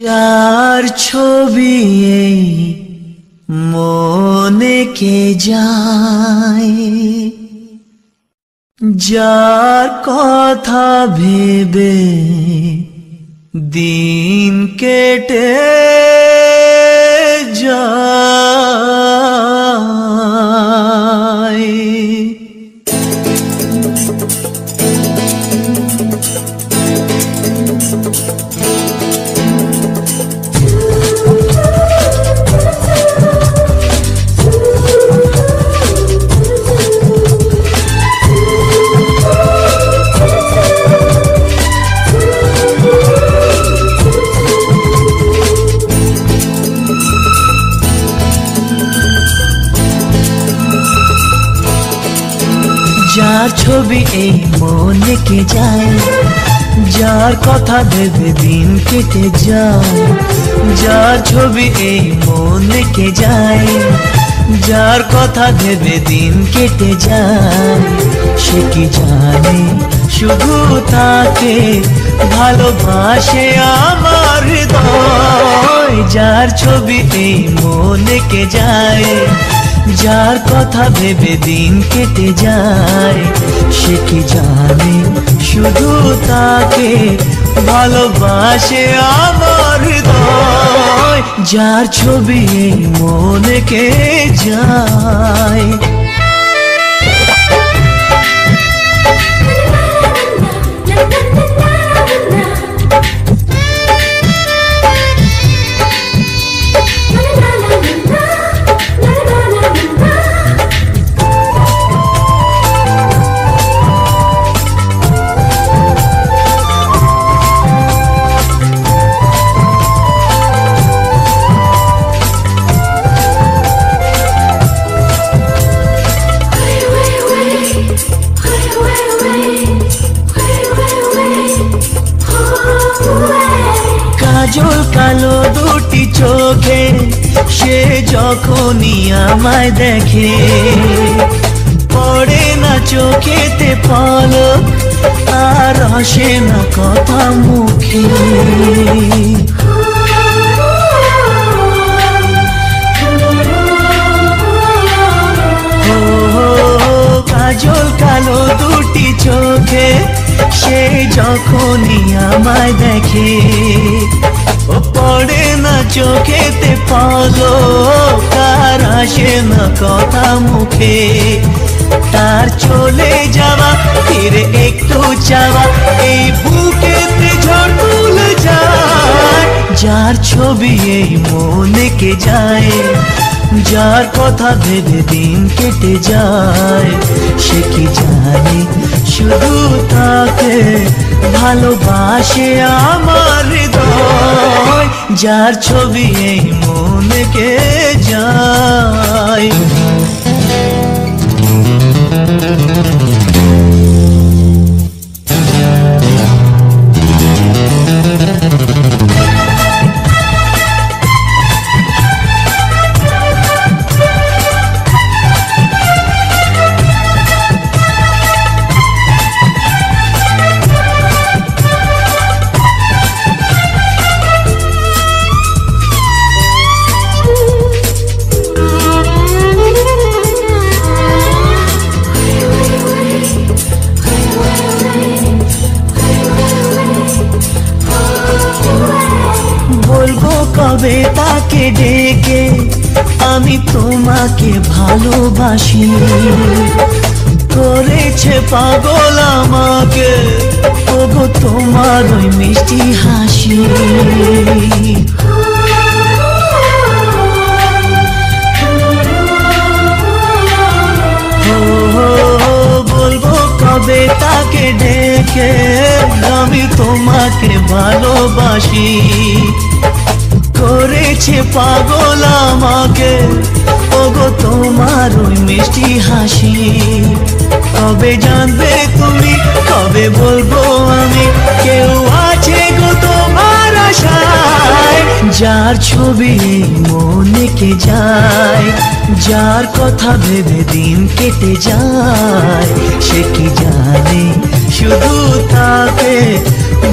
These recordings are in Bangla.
যার ছবি এই মনে কে যায়, যার কথা ভেবে দিন কেটে যায়। যার ছবি এই মনে কে যায়, যার কথা ভেবে দিন কেটে যায়। যার ছবি এই মনে কে যায়, যার কথা ভেবে দিন কেটে যায়। সে কি জানে শুধু তাকে ভালোবাসে আমার হৃদয়। যার ছবি এই মনে কে যায়, যার কথা ভেবে দিন কেটে যায়। সে কি জানে শুধু তাকে ভালোবাসে আমার হৃদয়। যার ছবি এই মনে কে যায়। কাজল কালো দুটি চোখে সে যখনই আমায় দেখে, পড়ে না চোখেতে পলক আর আসে না কথা মুখে। কাজল কালো দুটি চোখে সে যখনই আমায় দেখে, ও পড়ে না চোখেতে পলক আর আসে না কথা মুখে। তার চলে যাওয়া ফিরে একটু চাওয়া এই বুকেতে ঝড় তুলে যায়। যার ছবি এই মনে কে যায়, যার কথা ভেবে দিন কেটে যায়। সে কি জানে শুধু তাকে ভালোবাসে আমার হৃদয়। যার ছবি এই মনে কে যায়। কবে তাকে ডেকে আমি তোমাকে ভালোবাসি, করেছে পাগল আমাকে ওগো তোমার ওই মিষ্টি হাসি। বলবো কবে তাকে ডেকে আমি তোমাকে ভালোবাসি, করেছে পাগল আমাকে ওগো তোমার ওই মিষ্টি হাসি। কবে জানবে তুমি, কবে বলবো আমি, কেউ আছে গো তোমার আশায়। যার ছবি মনে কে যায়, যার কথা ভেবে দিন কেটে যায়। সে কি জানে শুধু তাকে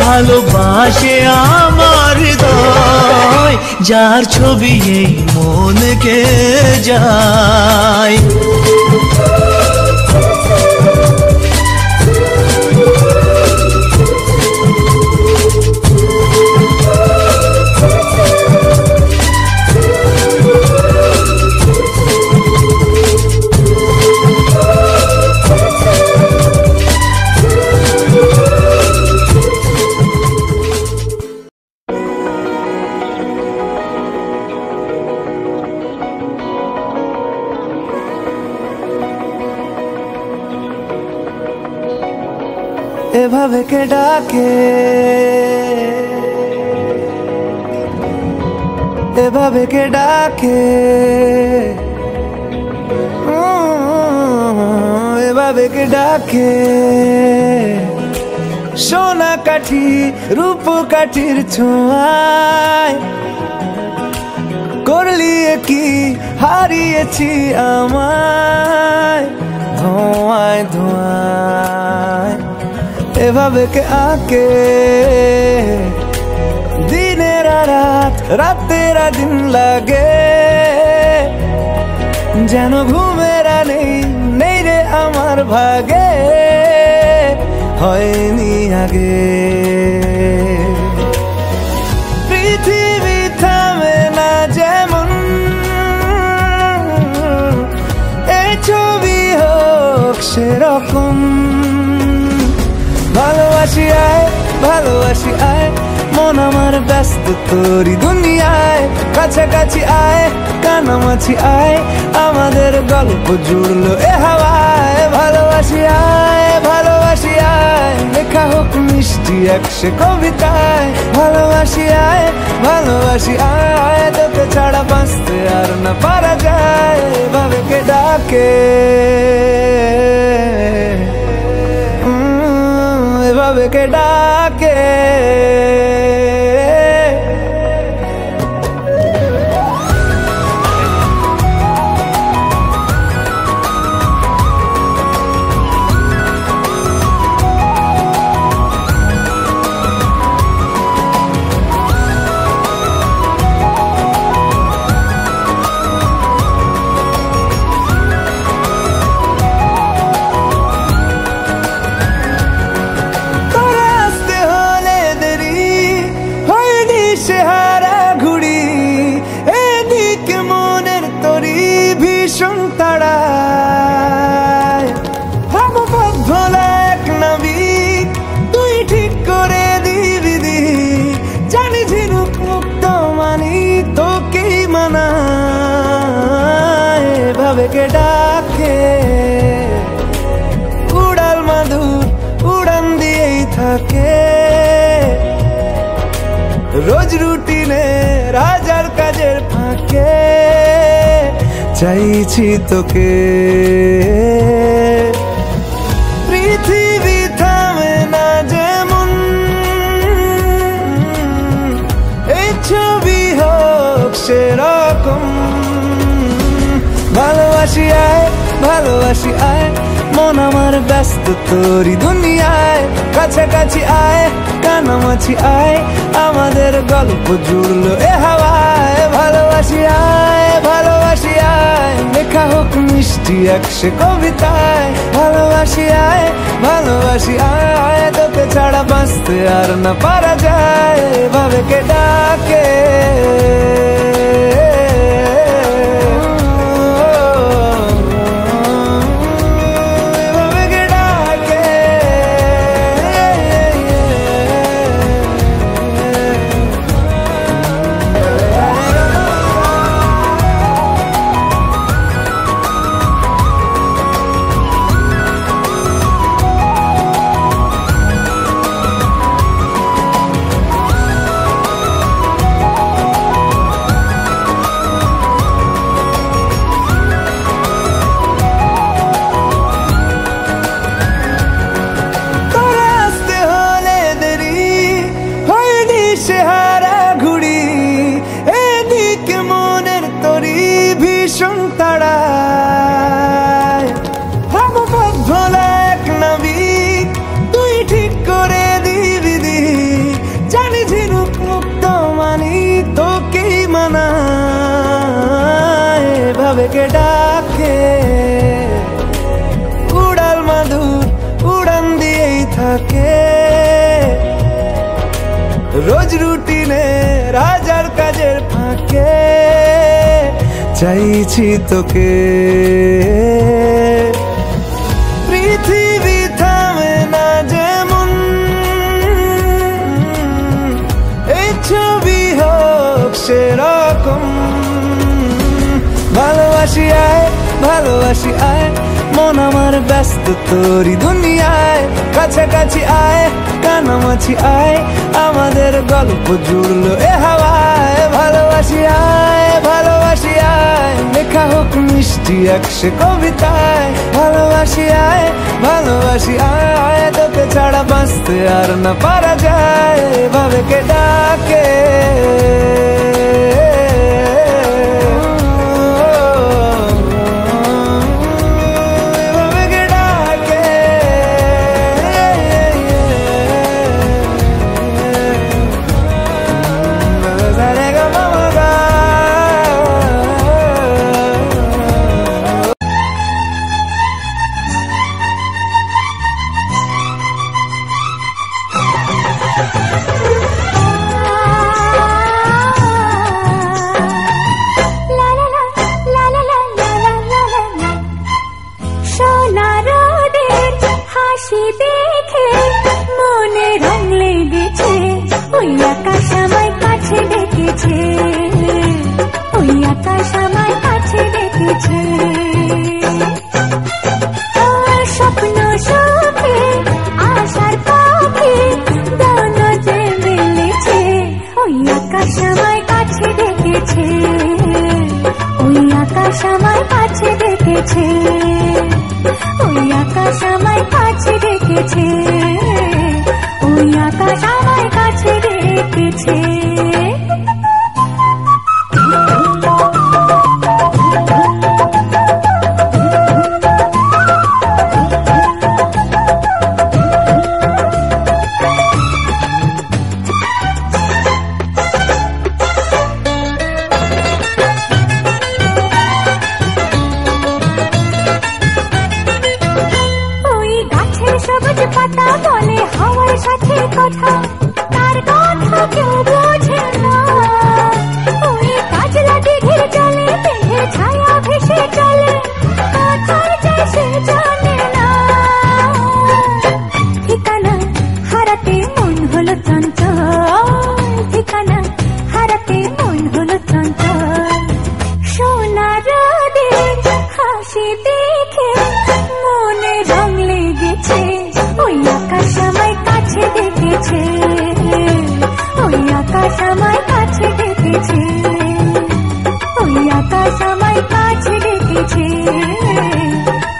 ভালোবাসে আমার হৃদয়। যার ছবি এই মনকে যায়। এভাবে কে ডাকে, এভাবে কে ডাকে, এভাবে কে ডাকে। সোনা কাঠি রূপ কাঠির ছোঁয়ায় করলি কি হারিয়েছি আমায় ধোঁয়ায় ধোঁয়ায়। এভাবে কে আকে দিনের রাত রাতের দিন লাগে, যেন ঘুমেরা নেই নেই রে আমার ভাগে, হয়নি আগে। পৃথিবী থামে না যেমন এই ছবি হোক সেরকম। ভালোবাসি আয় ভালোবাসি আয় মন আমার ব্যস্ত তোরি দুনিয়ায়, কাছাকাছি আয় কানামাছি আয় আমাদের গল্প জুড়লো এ হাওয়ায়। ভালোবাসি আয় ভালোবাসি আয় লেখা হোক মিষ্টি একশো কবিতায়। ভালোবাসি আয় ভালোবাসি আয় তোকে ছাড়া বাঁচতে আর না পারা যায়। এভাবে কে ডাকে, এভাবে কে ডাকে। কে ডাকে উড়াল মাদুর উড়ান দিয়েই থাকে, রোজ রুটিনে রাজার কাজের ফাঁকে চাইছি তোকে। পৃথিবী থামে না যেমন এই ছবি হোক সেরকম। ভালোবাসি আয় ভালোবাসি আয় মন আমার ব্যস্ত তোরি দুনিয়ায়, কাছাকাছি আয় কানামাছি আয় আমাদের গল্প জুড়লো এ হাওয়ায়। ভালোবাসি আয় ভালোবাসি আয় লেখা হোক মিষ্টি একশো কবিতায়। ভালোবাসি আয় ভালোবাসি আয় তোকে ছাড়া বাঁচতে আর না পারা যায়। এভাবে কে ডাকে, কে ডাকে উড়াল মাদুর উড়ান দিয়েই থাকে রোজ রুটিনে রাজার কাজের ফাঁকে চাইছি তোকে পৃথিবী থামে না যেমন এই ছবি হোক সেরকম ভালোবাসি আয় ভালোবাসি আয় মন আমার ব্যস্ত তোরি দুনিয়ায় কাছাকাছি আয় কানামাছি আয় আমাদের গল্প জুড়লো এ হাওয়ায় ভালোবাসি আয় লেখা হোক মিষ্টি একশে কবিতায় ভালোবাসি আয় তোকে ছাড়া বাঁচতে আর না পারা যায় ভাবে কে ডাকে আকাশ আমায় কাছে ডেকেছে,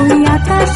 ওই আকাশ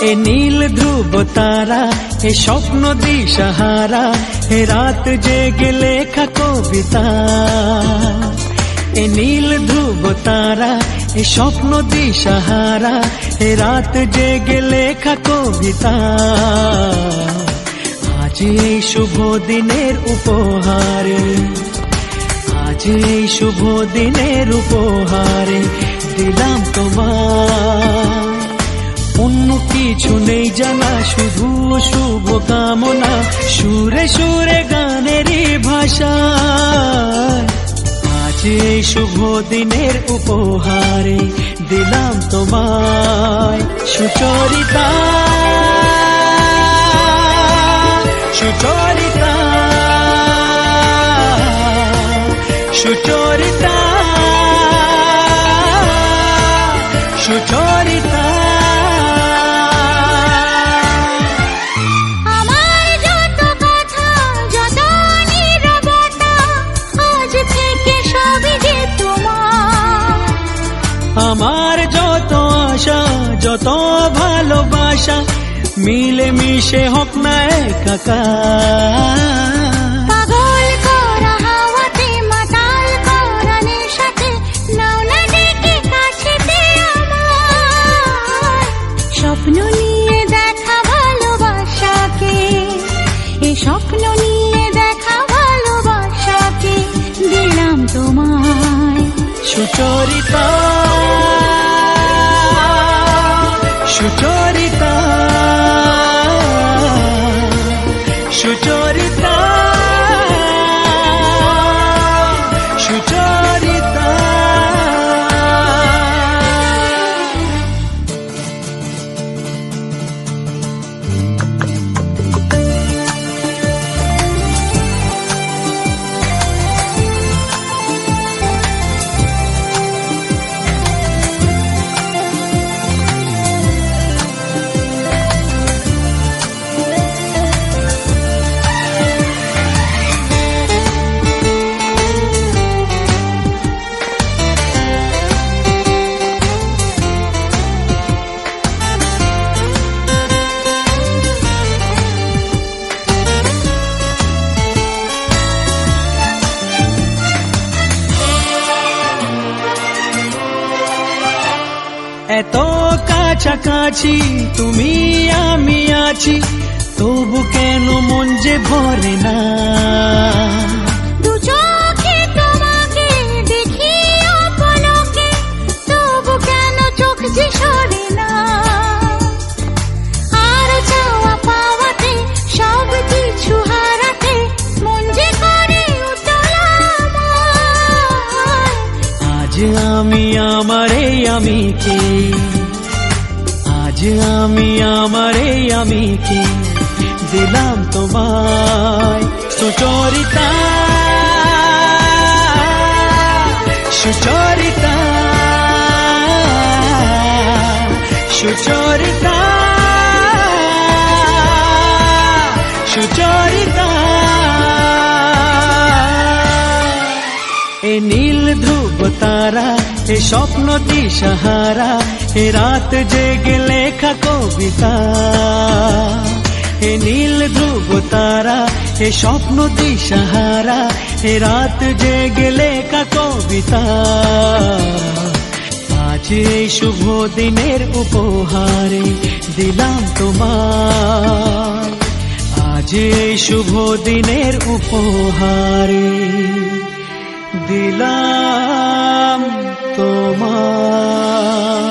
এ নীল ধ্রুব তারা, এ স্বপ্ন দিশাহারা, এ রাত জেগে লেখা কবিতা। এ নীল ধ্রুব তারা, এ স্বপ্ন দিশাহারা, এ রাত জেগে লেখা কবিতা। আজ এই শুভ দিনের উপহারে, আজ এই শুভ দিনের উপহারে দিলাম তোমায়। অন্য কিছু নেই জানা, শুধু শুভ কামনা, সুরে সুরে গানেরই ভাষা। আজ এই শুভ দিনের উপহারে দিলাম তোমায়। সুচরিতা, সুচরিতা, সুচরিতা, সুচরিতা। আমার যত কথা, যত নীরবতা, আজ থেকে সবই যে তোমার। আমার যত আশা, যত ভালোবাসা, মিলে মিশে হোক না একাকার। পাগল করা হাওয়াতে, মাতাল করা নেশাতে, নাও না ডেকে কাছেতে আমার। স্বপ্ন নিয়ে দেখা ভালোবাসাকে, এ স্বপ্ন নিয়ে দেখা ভালোবাসাকে দিলাম তোমায়। সুচরিতা, সুচরিতা, সুচরিতা, সুচরিতা। এত কাছাকাছি তুমি আমি আছি, তবু কেন মন যে ভরে না। দু চোখে তোমাকে দেখি অপলকে, তবু কেন চোখ যে সরে না। আর চাওয়া পাওয়াতে, সব কিছু হারাতে, মন যে করে উতলা আমার। আজ আমি আমার এই আমিকে, আজ আমি আমার এই আমিকে দিলাম তোমায়। সুচরিতা, সুচরিতা, সুচরিতা, সুচরিতা। এ নীল ধ্রুব তারা, এ স্বপ্ন দিশাহারা, এ রাত জেগে লেখা কবিতা। এ নীল ধ্রুব তারা, এ স্বপ্ন দিশাহারা, এ রাত জেগে লেখা কবিতা। আজ এই শুভ দিনের উপহারে দিলাম তোমায়। আজ এই শুভ দিনের উপহারে দিলাম তোমায়।